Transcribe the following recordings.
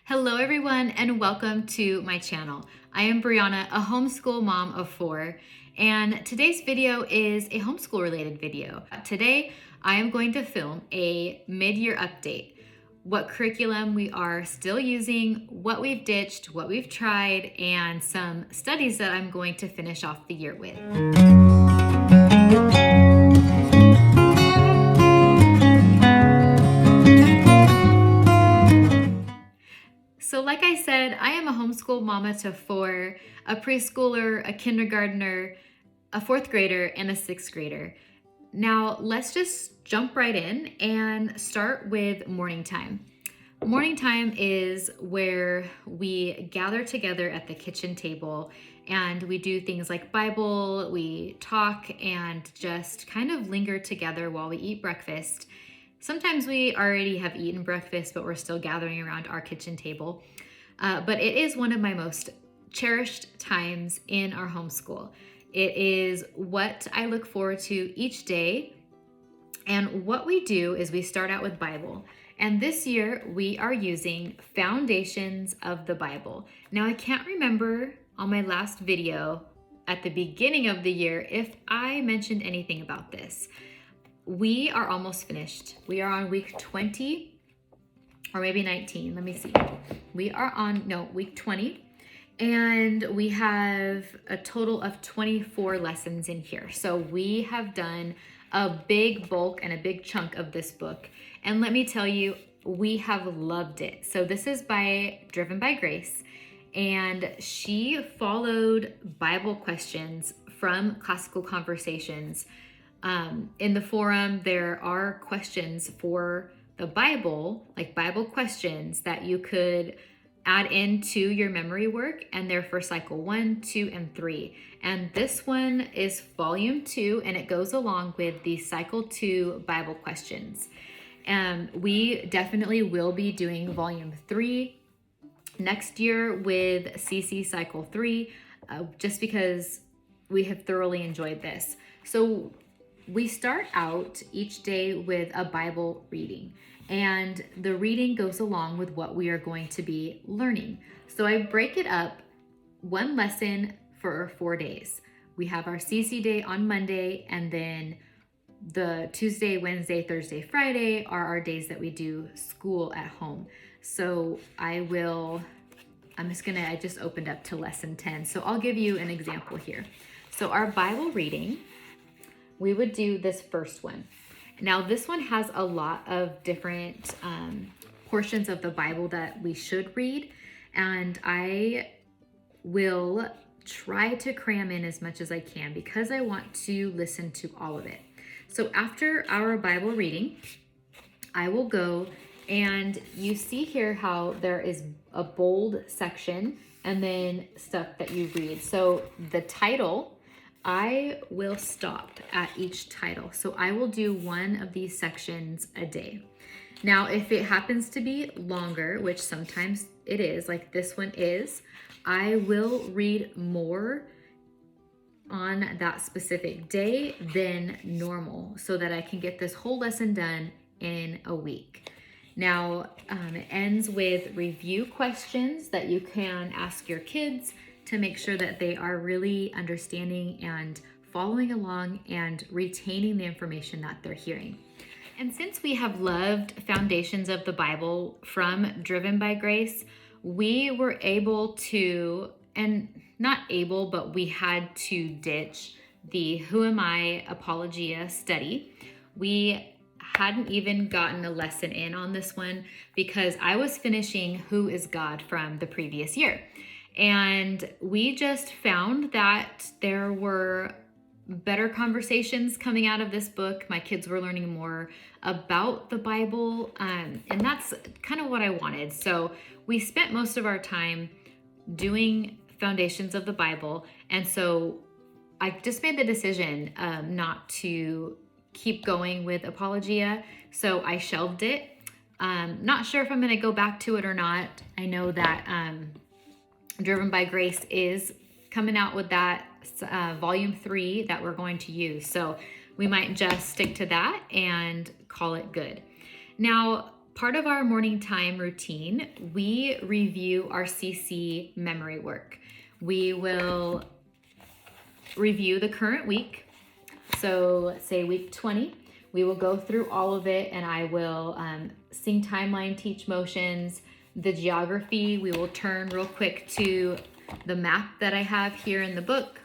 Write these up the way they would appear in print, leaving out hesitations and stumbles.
Hello everyone and welcome to my channel. I am Brianna, a homeschool mom of 4, and today's video is a homeschool related video. Today I am going to film a mid-year update, what curriculum we are still using, what we've ditched, what we've tried, and some studies that I'm going to finish off the year with. So like I said, I am a homeschool mama to 4, a preschooler, a kindergartner, a 4th grader, and a 6th grader. Now let's just jump right in and start with morning time. Morning time is where we gather together at the kitchen table and we do things like Bible, we talk, and just kind of linger together while we eat breakfast. Sometimes we already have eaten breakfast, but we're still gathering around our kitchen table. But it is one of my most cherished times in our homeschool. It is what I look forward to each day. And what we do is we start out with Bible. And this year we are using Foundations of the Bible. Now I can't remember on my last video at the beginning of the year if I mentioned anything about this. We are almost finished. We are on week 20 or maybe 19. Let me see. We are on, week 20. And we have a total of 24 lessons in here. So we have done a big bulk and a big chunk of this book. And let me tell you, we have loved it. So this is Driven by Grace. And she followed Bible questions from Classical Conversations. In the forum, there are questions for the Bible, like Bible questions that you could add into your memory work, and they're for cycle 1, 2, and 3. And this one is volume 2, and it goes along with the cycle 2 Bible questions. We definitely will be doing volume 3 next year with CC cycle 3, just because we have thoroughly enjoyed this. So we start out each day with a Bible reading, and the reading goes along with what we are going to be learning. So I break it up, one lesson for 4 days. We have our CC day on Monday, and then the Tuesday, Wednesday, Thursday, Friday are our days that we do school at home. So I just opened up to lesson 10. So I'll give you an example here. So our Bible reading, we would do this first one. Now this one has a lot of different portions of the Bible that we should read, and I will try to cram in as much as I can because I want to listen to all of it. So after our Bible reading, I will go, and you see here how there is a bold section and then stuff that you read. So the title, I will stop at each title. So I will do one of these sections a day. Now, if it happens to be longer, which sometimes it is, like this one is, I will read more on that specific day than normal so that I can get this whole lesson done in a week. Now, it ends with review questions that you can ask your kids to make sure that they are really understanding and following along and retaining the information that they're hearing. And since we have loved Foundations of the Bible from Driven by Grace, we were able to, and not able, but we had to ditch the Who Am I Apologia study. We hadn't even gotten a lesson in on this one because I was finishing Who is God from the previous year. And we just found that there were better conversations coming out of this book. My kids were learning more about the Bible, and that's kind of what I wanted. So we spent most of our time doing Foundations of the Bible, and so I just made the decision not to keep going with Apologia, so I shelved it. Not sure if I'm going to go back to it or not. I know that Driven by Grace is coming out with that volume 3 that we're going to use. So we might just stick to that and call it good. Now, part of our morning time routine, we review our CC memory work. We will review the current week. So let's say week 20, we will go through all of it, and I will sing timeline, teach motions. The geography, we will turn real quick to the map that I have here in the book.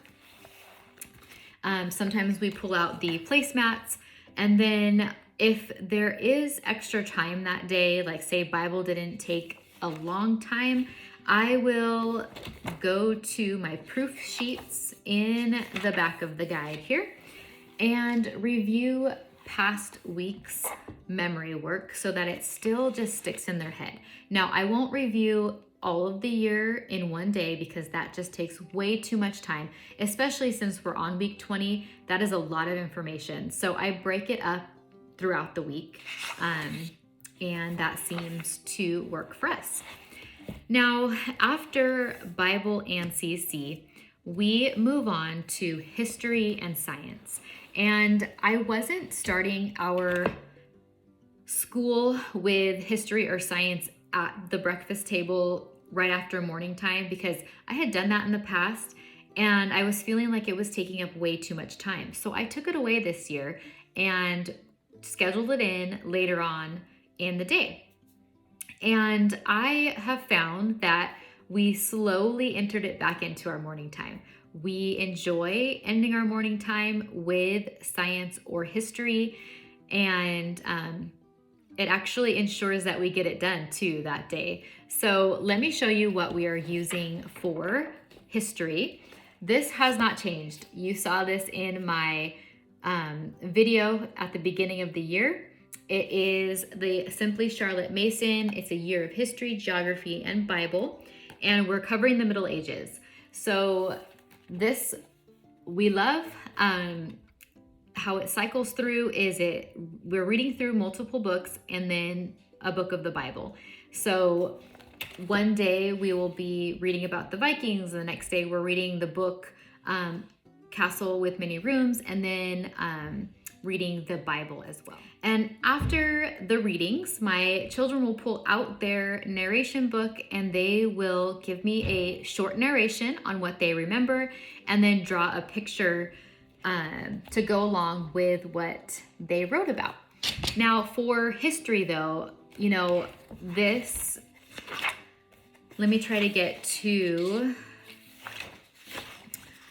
Sometimes we pull out the placemats, and then if there is extra time that day, like say Bible didn't take a long time, I will go to my proof sheets in the back of the guide here and review past week's memory work so that it still just sticks in their head. Now, I won't review all of the year in one day because that just takes way too much time, especially since we're on week 20. That is a lot of information. So I break it up throughout the week, and that seems to work for us. Now, after Bible and CC, we move on to history and science. And I wasn't starting our school with history or science at the breakfast table right after morning time because I had done that in the past and I was feeling like it was taking up way too much time. So I took it away this year and scheduled it in later on in the day. And I have found that we slowly entered it back into our morning time. We enjoy ending our morning time with science or history, and it actually ensures that we get it done too that day. So let me show you what we are using for history. This has not changed. You saw this in my video at the beginning of the year. It is the Simply Charlotte Mason. It's a year of history, geography, and Bible, and we're covering the Middle Ages. So this we love. How it cycles through is we're reading through multiple books and then a book of the Bible. So one day we will be reading about the Vikings, and the next day we're reading the book Castle with Many Rooms, and then reading the Bible as well. And after the readings, my children will pull out their narration book and they will give me a short narration on what they remember and then draw a picture to go along with what they wrote about. Now for history though, this, let me try to get to,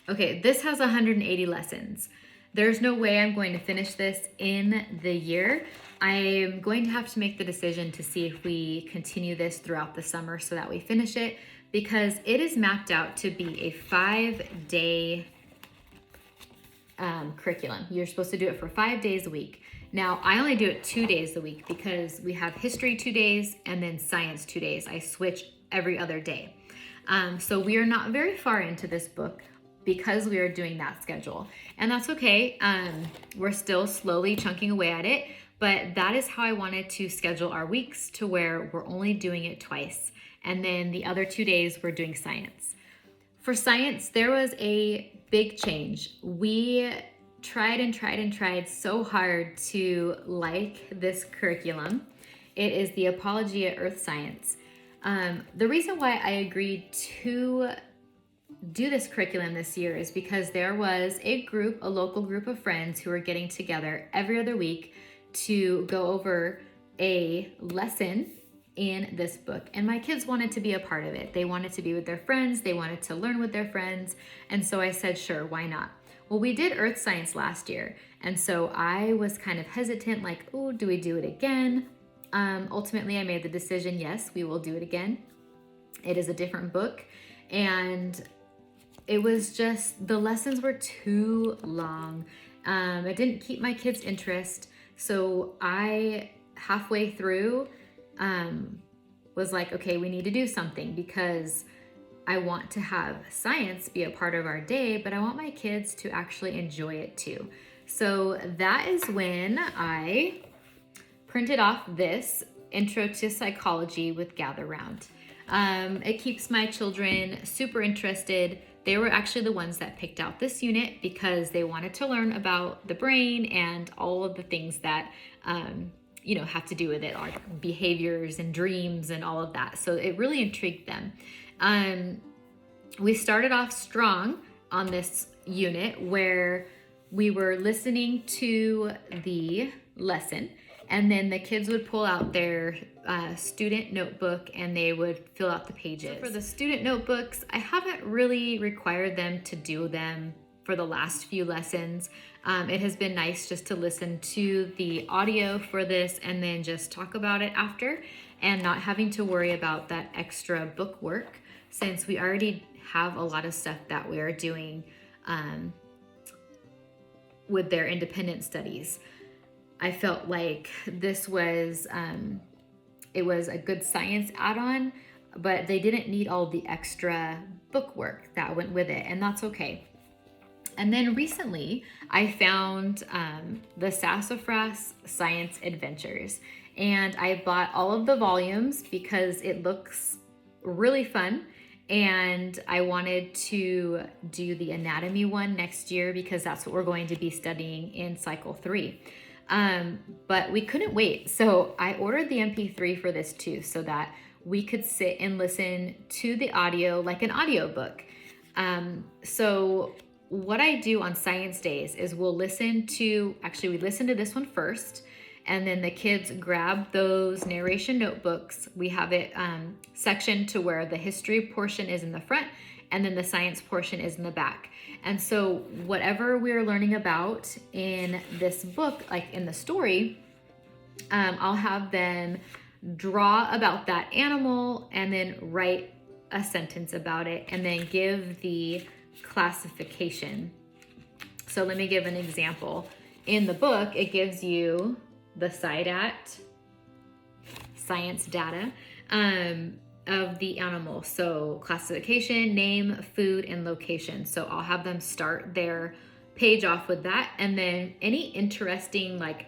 okay, this has 180 lessons. There's no way I'm going to finish this in the year. I'm going to have to make the decision to see if we continue this throughout the summer so that we finish it, because it is mapped out to be a 5-day curriculum. You're supposed to do it for 5 days a week. Now, I only do it 2 days a week because we have history 2 days and then science 2 days. I switch every other day. So we are not very far into this book because we are doing that schedule. And that's okay. We're still slowly chunking away at it, but that is how I wanted to schedule our weeks, to where we're only doing it twice. And then the other 2 days we're doing science. For science, there was a big change. We tried and tried and tried so hard to like this curriculum. It is the Apologia Earth Science. The reason why I agreed to do this curriculum this year is because there was a local group of friends who were getting together every other week to go over a lesson in this book. And my kids wanted to be a part of it. They wanted to be with their friends. They wanted to learn with their friends. And so I said, sure, why not? Well, we did Earth Science last year. And so I was kind of hesitant, like, oh, do we do it again? Ultimately, I made the decision, yes, we will do it again. It is a different book. And it was just, the lessons were too long. It didn't keep my kids' interest. So I, halfway through, was like, okay, we need to do something, because I want to have science be a part of our day, but I want my kids to actually enjoy it too. So that is when I printed off this Intro to Psychology with Gather Round. It keeps my children super interested. They were actually the ones that picked out this unit because they wanted to learn about the brain and all of the things that have to do with it, like behaviors and dreams and all of that. So it really intrigued them. We started off strong on this unit where we were listening to the lesson, and then the kids would pull out their student notebook and they would fill out the pages. So for the student notebooks, I haven't really required them to do them for the last few lessons. It has been nice just to listen to the audio for this and then just talk about it after, and not having to worry about that extra book work, since we already have a lot of stuff that we are doing with their independent studies. I felt like this was, it was a good science add-on, but they didn't need all the extra book work that went with it, and that's okay. And then recently I found the Sassafras Science Adventures, and I bought all of the volumes because it looks really fun. And I wanted to do the anatomy one next year because that's what we're going to be studying in cycle 3. But we couldn't wait. So I ordered the MP3 for this too, so that we could sit and listen to the audio like an audiobook. So what I do on science days is we listen to this one first, and then the kids grab those narration notebooks. We have it sectioned to where the history portion is in the front and then the science portion is in the back. And so whatever we're learning about in this book, like in the story, I'll have them draw about that animal and then write a sentence about it and then give the classification. So let me give an example. In the book, it gives you the SciDat, science data, of the animal. So classification, name, food, and location. So I'll have them start their page off with that. And then any interesting like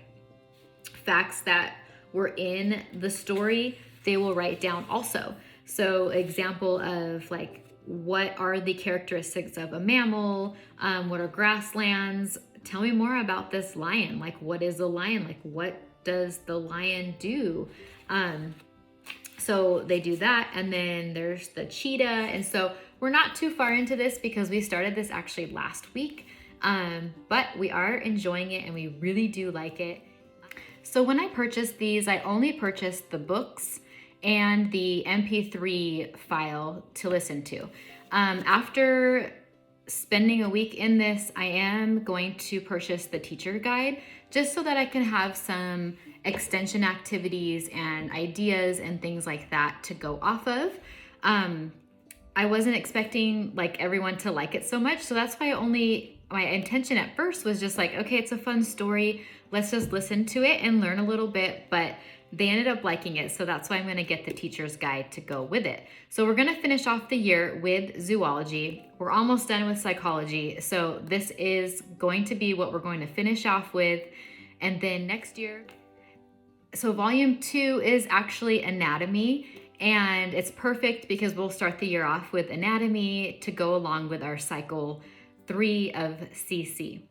facts that were in the story, they will write down also. So example of like, what are the characteristics of a mammal? What are grasslands? Tell me more about this lion. Like, what is a lion? Like, what does the lion do? So they do that. And then there's the cheetah. And so we're not too far into this because we started this actually last week. But we are enjoying it and we really do like it. So when I purchased these, I only purchased the books and the MP3 file to listen to. After spending a week in this, I am going to purchase the teacher guide just so that I can have some extension activities and ideas and things like that to go off of. I wasn't expecting like everyone to like it so much, so that's why my intention at first was just like, okay, it's a fun story, let's just listen to it and learn a little bit, but they ended up liking it, so that's why I'm gonna get the teacher's guide to go with it. So we're gonna finish off the year with zoology. We're almost done with psychology, so this is going to be what we're going to finish off with. And then next year, so volume 2 is actually anatomy, and it's perfect because we'll start the year off with anatomy to go along with our cycle 3 of CC.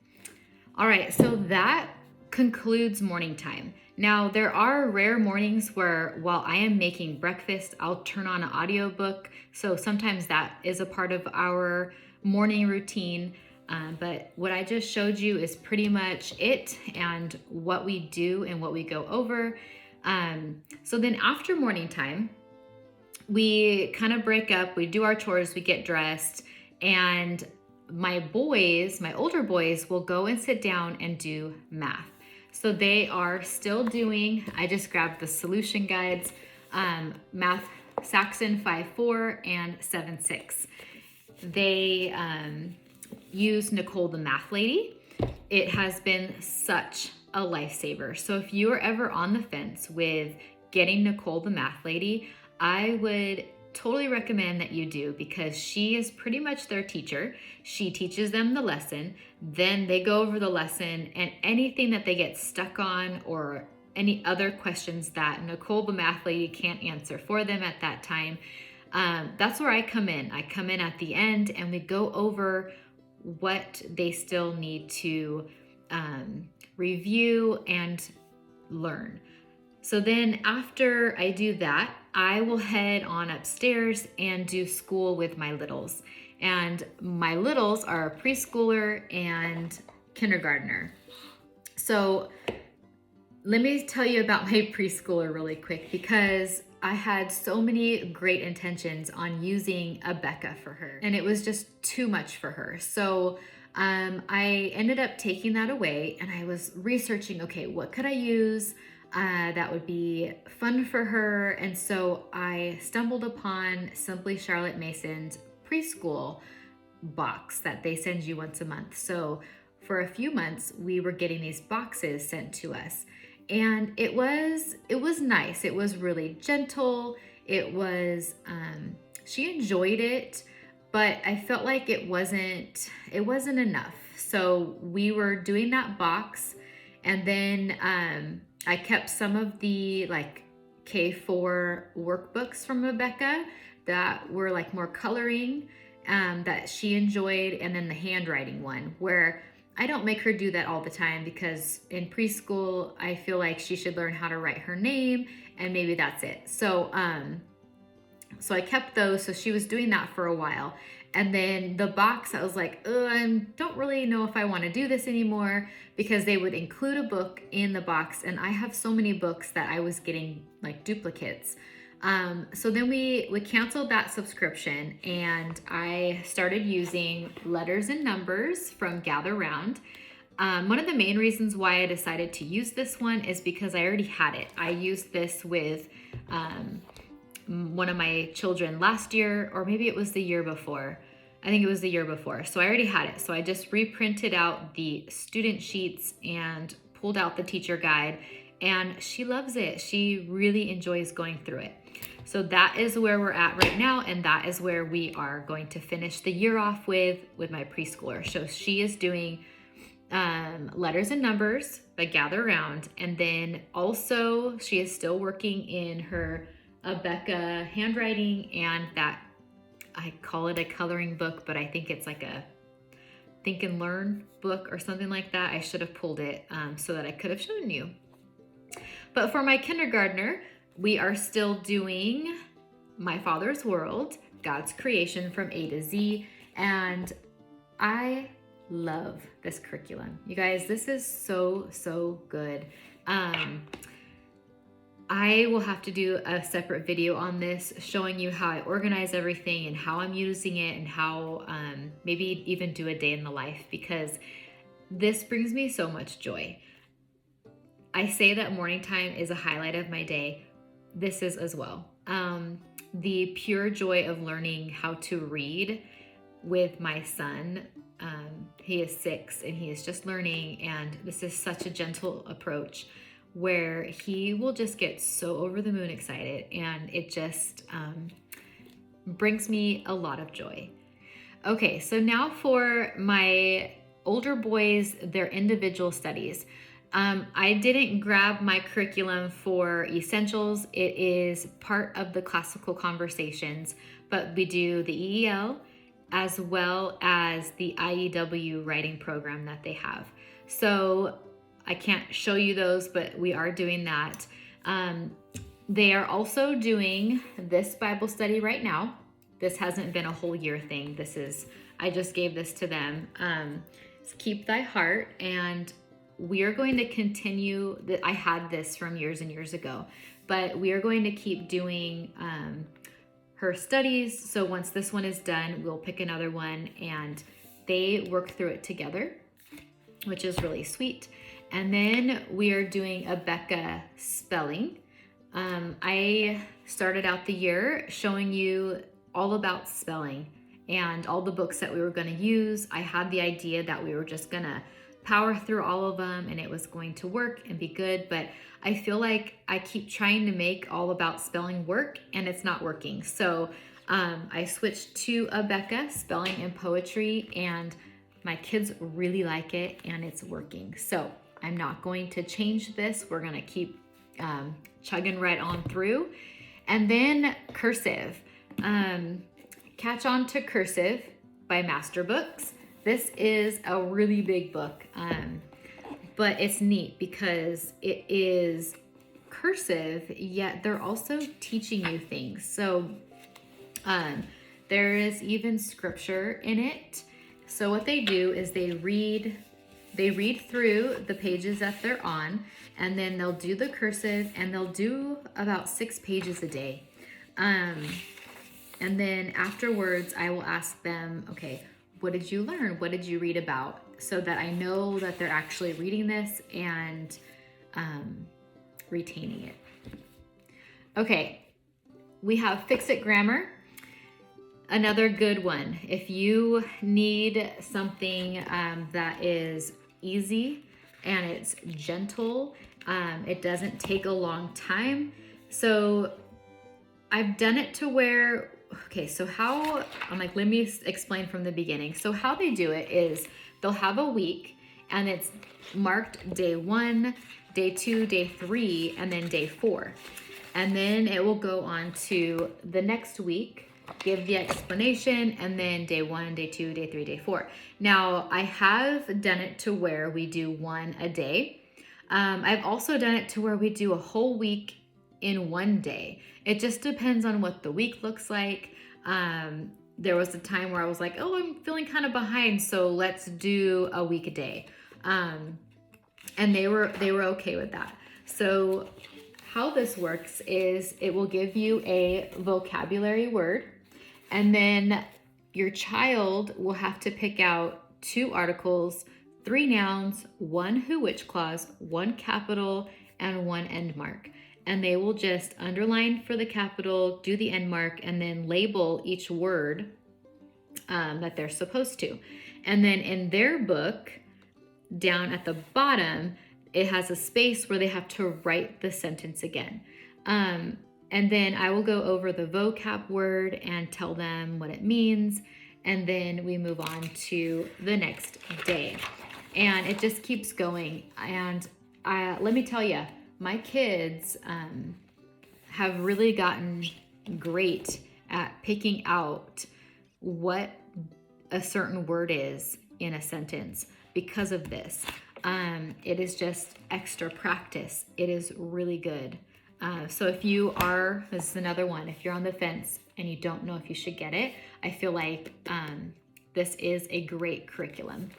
All right, so that concludes morning time. Now, there are rare mornings where while I am making breakfast, I'll turn on an audiobook. So sometimes that is a part of our morning routine. But what I just showed you is pretty much it and what we do and what we go over. So then after morning time, we kind of break up, we do our chores, we get dressed, and my older boys will go and sit down and do math. So they are still doing, I just grabbed the solution guides, Math Saxon 5.4 and 7.6. They use Nicole the Math Lady. It has been such a lifesaver. So if you are ever on the fence with getting Nicole the Math Lady, I would totally recommend that you do, because she is pretty much their teacher. She teaches them the lesson, then they go over the lesson, and anything that they get stuck on or any other questions that Nicole the Math Lady can't answer for them at that time, that's where I come in. I come in at the end and we go over what they still need to review and learn. So then after I do that, I will head on upstairs and do school with my littles. And my littles are a preschooler and kindergartner. So let me tell you about my preschooler really quick, because I had so many great intentions on using a Becca for her, and it was just too much for her. So I ended up taking that away, and I was researching, okay, what could I use that would be fun for her? And so I stumbled upon Simply Charlotte Mason's preschool box that they send you once a month. So for a few months, we were getting these boxes sent to us, and it was nice. It was really gentle. It was she enjoyed it, but I felt like it wasn't enough. So we were doing that box, and then I kept some of the like K4 workbooks from Rebecca that were like more coloring that she enjoyed, and then the handwriting one, where I don't make her do that all the time, because in preschool, I feel like she should learn how to write her name, and maybe that's it. So, so I kept those. So she was doing that for a while. And then the box, I was like, I don't really know if I want to do this anymore, because they would include a book in the box. And I have so many books that I was getting like duplicates. So then we canceled that subscription, and I started using Letters and Numbers from Gather Round. One of the main reasons why I decided to use this one is because I already had it. I used this with one of my children last year, or maybe it was the year before. I think it was the year before. So I already had it. So I just reprinted out the student sheets and pulled out the teacher guide, and she loves it. She really enjoys going through it. So that is where we're at right now, and that is where we are going to finish the year off with my preschooler. So she is doing Letters and Numbers by Gather Round, and then also she is still working in her Becca handwriting, and that I call it a coloring book, but I think it's like a Think and Learn book or something like that. I should have pulled it so that I could have shown you. But for my kindergartner, we are still doing My Father's World, God's Creation from A to Z, and I love this curriculum. You guys, this is so good. I will have to do a separate video on this, showing you how I organize everything and how I'm using it, and how maybe even do a day in the life, because this brings me so much joy. I say that morning time is a highlight of my day. This is as well. The pure joy of learning how to read with my son. He is 6 and he is just learning, and this is such a gentle approach where he will just get so over the moon excited, and it just brings me a lot of joy. Okay, so now for my older boys, their individual studies. I didn't grab my curriculum for Essentials. It is part of the Classical Conversations, but we do the EEL as well as the IEW writing program that they have. So I can't show you those, but we are doing that. They are also doing this Bible study right now. This hasn't been a whole year thing. I just gave this to them. It's Keep Thy Heart, and we are going to continue. I had this from years and years ago, but we are going to keep doing her studies. So once this one is done, we'll pick another one, and they work through it together, which is really sweet. And then we are doing a Becca Spelling. I started out the year showing you all about spelling and all the books that we were going to use. I had the idea that we were just going to power through all of them and it was going to work and be good, but I feel like I keep trying to make all about spelling work and it's not working. So I switched to a Becca Spelling and Poetry, and my kids really like it and it's working. So I'm not going to change this. We're going to keep chugging right on through. And then Cursive. Catch On to Cursive by Master Books. This is a really big book, but it's neat because it is cursive, yet they're also teaching you things. So there is even scripture in it. So what they do is they read through the pages that they're on, and then they'll do the cursive, and they'll do about 6 pages a day. And then afterwards, I will ask them, okay, what did you learn? What did you read about? So that I know that they're actually reading this and retaining it. Okay, we have Fix It Grammar. Another good one. If you need something that is easy and it's gentle, it doesn't take a long time. So I've done it to where, okay, so how, I'm like, let me explain from the beginning. So how they do it is they'll have a week and it's marked day 1, day 2, day 3, and then day 4. And then it will go on to the next week, give the explanation, and then day 1, day 2, day 3, day 4. Now, I have done it to where we do 1 a day. I've also done it to where we do a whole week in 1 day. It just depends on what the week looks like. There was a time where I was like, oh, I'm feeling kind of behind, so let's do a week a day. And they were okay with that. So how this works is it will give you a vocabulary word, and then your child will have to pick out 2 articles, 3 nouns, 1 who, which clause, 1 capital, and 1 end mark. And they will just underline for the capital, do the end mark, and then label each word that they're supposed to. And then in their book, down at the bottom, it has a space where they have to write the sentence again. And then I will go over the vocab word and tell them what it means. And then we move on to the next day. And it just keeps going. And let me tell you, my kids have really gotten great at picking out what a certain word is in a sentence because of this. It is just extra practice. It is really good. So if you are, this is another one, if you're on the fence and you don't know if you should get it, I feel like this is a great curriculum.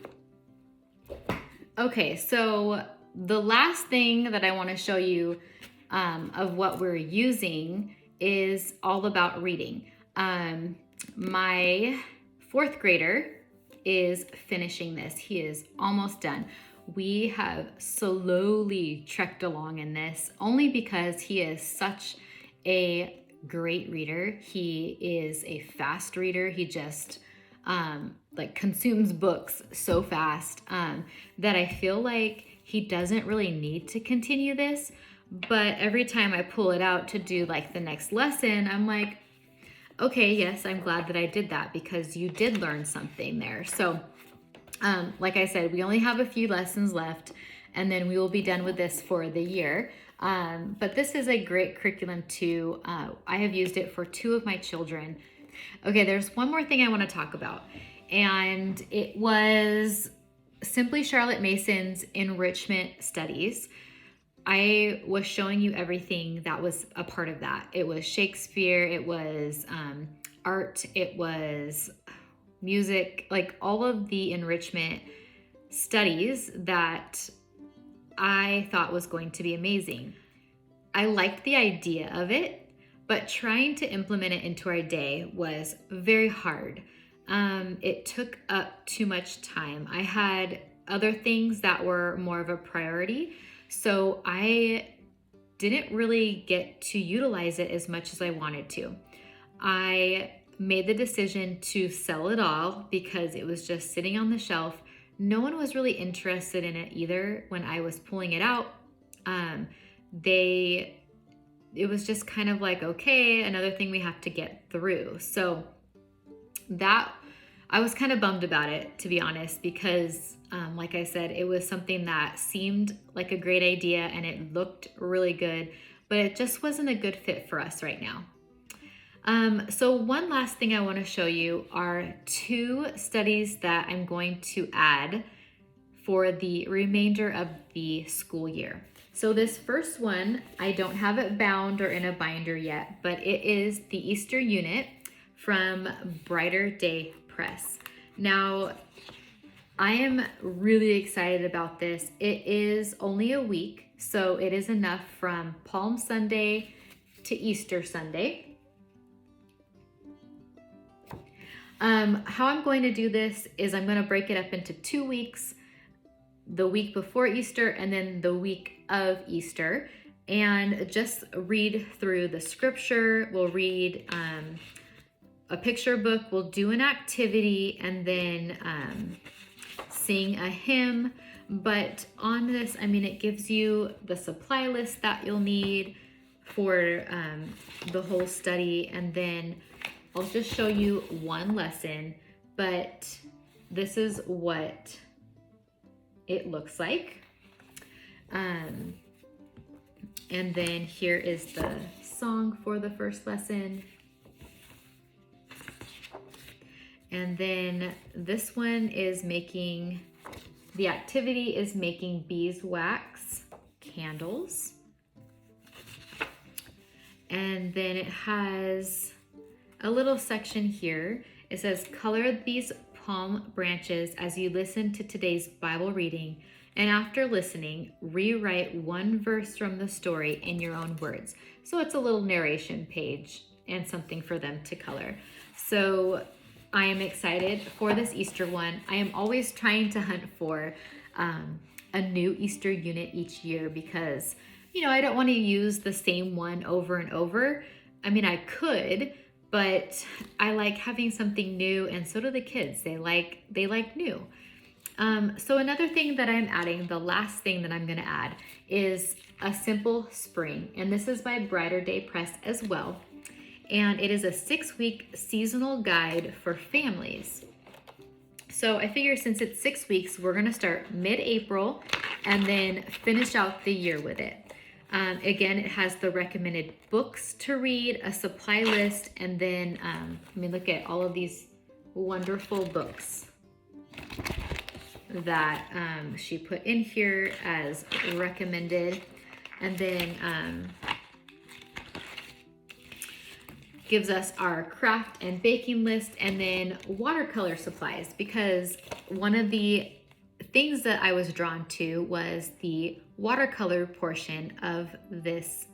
Okay, so the last thing that I want to show you of what we're using is all about reading. My 4th grader is finishing this. He is almost done. We have slowly trekked along in this only because he is such a great reader. He is a fast reader. He just like consumes books so fast that I feel like he doesn't really need to continue this. But every time I pull it out to do like the next lesson, I'm like, okay, yes, I'm glad that I did that because you did learn something there. So like I said, we only have a few lessons left and then we will be done with this for the year. But this is a great curriculum too. I have used it for 2 of my children. Okay, there's one more thing I want to talk about, and it was Simply Charlotte Mason's enrichment studies. I was showing you everything that was a part of that. It was Shakespeare, it was art, it was music, like all of the enrichment studies that I thought was going to be amazing. I liked the idea of it, but trying to implement it into our day was very hard. It took up too much time. I had other things that were more of a priority, so I didn't really get to utilize it as much as I wanted to. I made the decision to sell it all because it was just sitting on the shelf. No one was really interested in it either when I was pulling it out. It was just kind of like, okay, another thing we have to get through. So that, I was kind of bummed about it, to be honest, because like I said, it was something that seemed like a great idea and it looked really good, but it just wasn't a good fit for us right now. So one last thing I want to show you are 2 studies that I'm going to add for the remainder of the school year. So this first one, I don't have it bound or in a binder yet, but it is the Easter unit from Brighter Day Press. Now, I am really excited about this. It is only a week, so it is enough from Palm Sunday to Easter Sunday. How I'm going to do this is I'm going to break it up into 2 weeks, the week before Easter and then the week of Easter, and just read through the scripture. We'll read a picture book, we'll do an activity, and then sing a hymn. But on this, I mean, it gives you the supply list that you'll need for the whole study, and then I'll just show you one lesson, but this is what it looks like. And then here is the song for the first lesson. And then this one is the activity is making beeswax candles. And then it has a little section here. It says, color these palm branches as you listen to today's Bible reading, and after listening, rewrite one verse from the story in your own words. So it's a little narration page and something for them to color. So I am excited for this Easter one. I am always trying to hunt for a new Easter unit each year because, you know, I don't want to use the same one over and over. I mean, I could, but I like having something new, and so do the kids. They like new. So another thing that I'm adding, the last thing that I'm going to add, is a simple spring, and this is by Brighter Day Press as well. And it is a 6-week seasonal guide for families. So I figure since it's 6 weeks, we're gonna start mid-April and then finish out the year with it. Again, it has the recommended books to read, a supply list, and then, look at all of these wonderful books that she put in here as recommended. And then gives us our craft and baking list, and then watercolor supplies, because one of the things that I was drawn to was the watercolor portion of this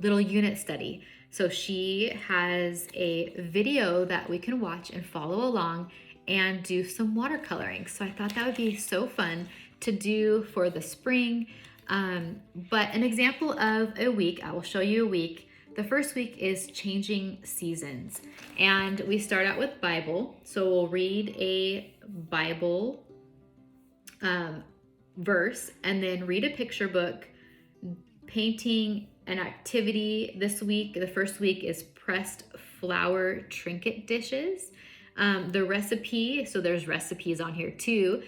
little unit study. So she has a video that we can watch and follow along and do some watercoloring. So I thought that would be so fun to do for the spring. But an example of a week, I will show you a week. The first week is changing seasons, and we start out with Bible. So we'll read a Bible verse and then read a picture book, painting an activity. This week, the first week, is pressed flower trinket dishes. The recipe, so there's recipes on here too,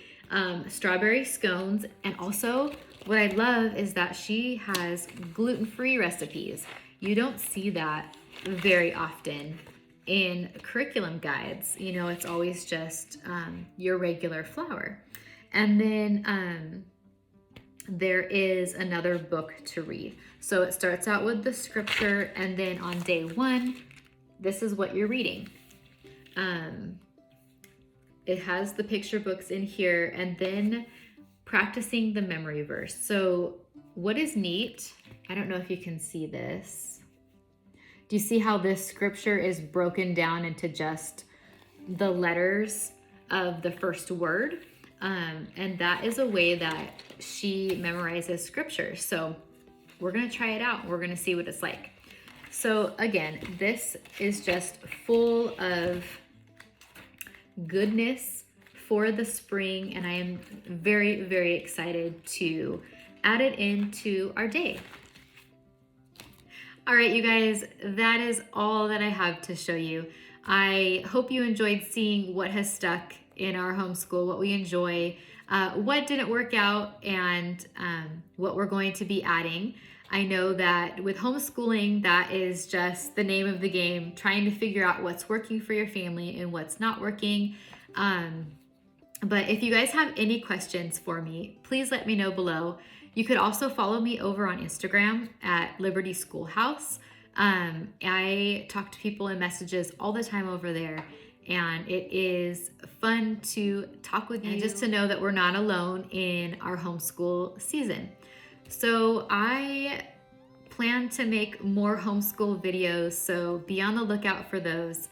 strawberry scones, and also what I love is that she has gluten-free recipes. You don't see that very often in curriculum guides. You know, it's always just your regular flour. And then there is another book to read. So it starts out with the scripture, and then on day 1, this is what you're reading. It has the picture books in here, and then practicing the memory verse. So what is neat, I don't know if you can see this. Do you see how this scripture is broken down into just the letters of the first word? And that is a way that she memorizes scripture. So we're gonna try it out. We're gonna see what it's like. So again, this is just full of goodness for the spring, and I am very, very excited to add it into our day. All right, you guys, that is all that I have to show you. I hope you enjoyed seeing what has stuck in our homeschool, what we enjoy, what didn't work out, and what we're going to be adding. I know that with homeschooling, that is just the name of the game, trying to figure out what's working for your family and what's not working. But if you guys have any questions for me, please let me know below. You could also follow me over on Instagram at Liberty Schoolhouse. I talk to people in messages all the time over there, and it is fun to talk with you and just to know that we're not alone in our homeschool season. So I plan to make more homeschool videos, so be on the lookout for those.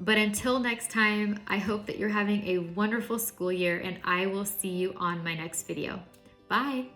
But until next time, I hope that you're having a wonderful school year, and I will see you on my next video. Bye.